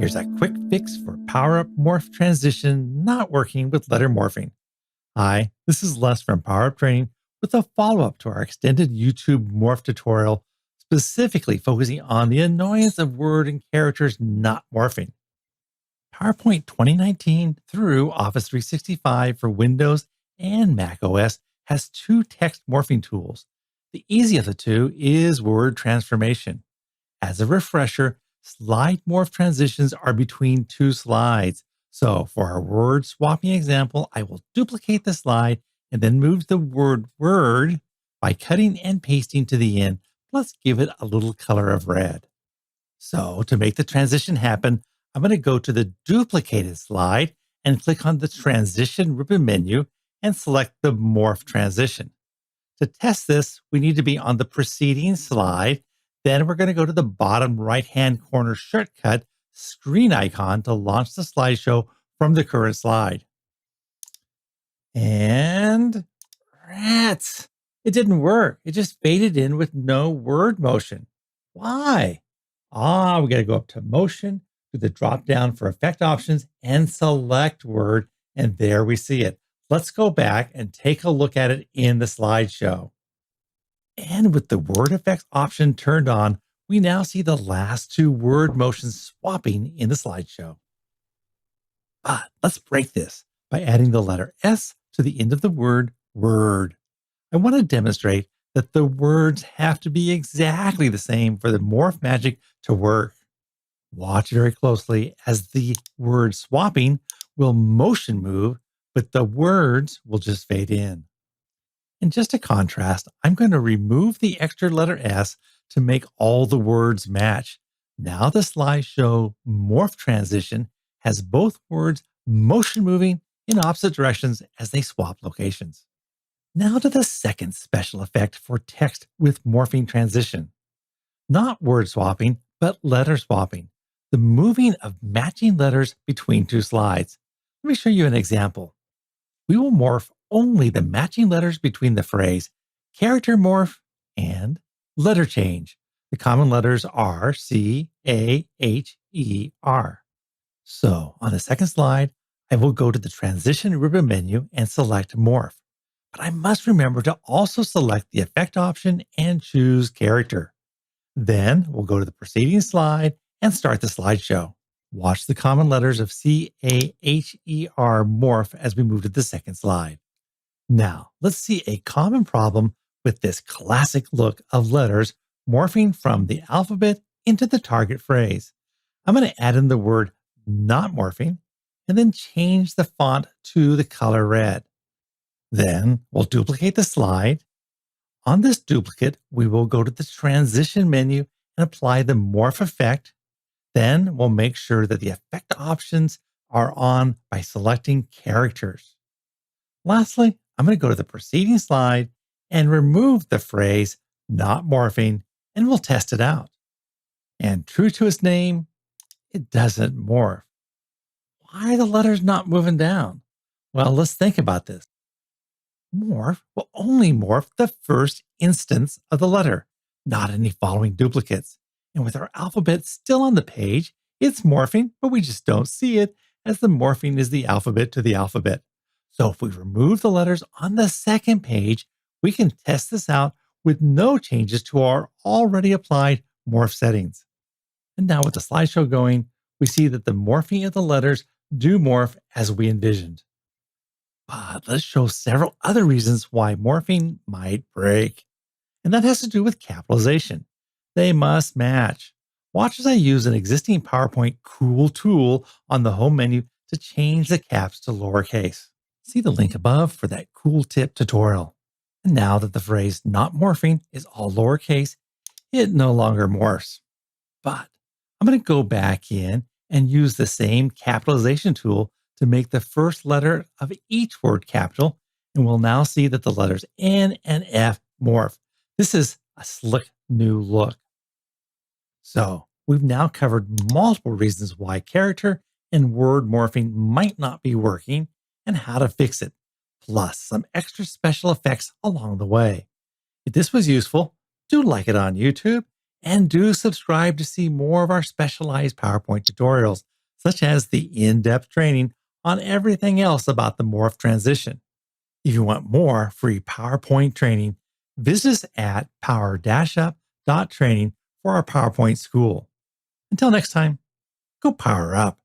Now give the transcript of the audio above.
Here's a quick fix for Power Up Morph transition not working with letter morphing. Hi, this is Les from Power Up Training with a follow up to our extended YouTube morph tutorial, specifically focusing on the annoyance of word and characters not morphing. PowerPoint 2019 through Office 365 for Windows and Mac OS has two text morphing tools. The easy of the two is word transformation. As a refresher, slide morph transitions are between two slides. So for our word swapping example, I will duplicate the slide and then move the word word by cutting and pasting to the end, plus give it a little color of red. So to make the transition happen, I'm going to go to the duplicated slide and click on the transition ribbon menu and select the morph transition. To test this, we need to be on the preceding slide. Then we're going to go to the bottom right-hand corner shortcut screen icon to launch the slideshow from the current slide. And rats! It didn't work. It just faded in with no word motion. Why? We got to go up to motion, to the drop down for effect options, and select word. And there we see it. Let's go back and take a look at it in the slideshow. And with the word effects option turned on, we now see the last two word motions swapping in the slideshow. But let's break this by adding the letter S to the end of the word word. I want to demonstrate that the words have to be exactly the same for the morph magic to work. Watch very closely as the word swapping will motion move, but the words will just fade in. And just to contrast, I'm going to remove the extra letter S to make all the words match. Now the slideshow morph transition has both words motion moving in opposite directions as they swap locations. Now to the second special effect for text with morphing transition. Not word swapping, but letter swapping. The moving of matching letters between two slides. Let me show you an example. We will morph only the matching letters between the phrase character morph and letter change. The common letters are C, A, H, E, R. So on the second slide, I will go to the transition ribbon menu and select morph. But I must remember to also select the effect option and choose character. Then we'll go to the preceding slide and start the slideshow. Watch the common letters of C, A, H, E, R morph as we move to the second slide. Now, let's see a common problem with this classic look of letters morphing from the alphabet into the target phrase. I'm going to add in the word not morphing and then change the font to the color red. Then we'll duplicate the slide. On this duplicate, we will go to the transition menu and apply the morph effect. Then we'll make sure that the effect options are on by selecting characters. Lastly, I'm going to go to the preceding slide and remove the phrase not morphing, and we'll test it out. And true to its name, it doesn't morph. Why are the letters not moving down? Well, let's think about this. Morph will only morph the first instance of the letter, not any following duplicates. And with our alphabet still on the page, it's morphing, but we just don't see it as the morphing is the alphabet to the alphabet. So if we remove the letters on the second page, we can test this out with no changes to our already applied morph settings. And now with the slideshow going, we see that the morphing of the letters do morph as we envisioned. But let's show several other reasons why morphing might break. And that has to do with capitalization. They must match. Watch as I use an existing PowerPoint cool tool on the home menu to change the caps to lowercase. See the link above for that cool tip tutorial. And now that the phrase not morphing is all lowercase, it no longer morphs. But I'm going to go back in and use the same capitalization tool to make the first letter of each word capital, and we'll now see that the letters N and F morph. This is a slick new look. So we've now covered multiple reasons why character and word morphing might not be working and how to fix it, plus some extra special effects along the way. If this was useful, do like it on YouTube and do subscribe to see more of our specialized PowerPoint tutorials such as the in depth training on everything else about the morph transition. If you want more free PowerPoint training, visit us at power-up.training for our PowerPoint school. Until next time, go power up.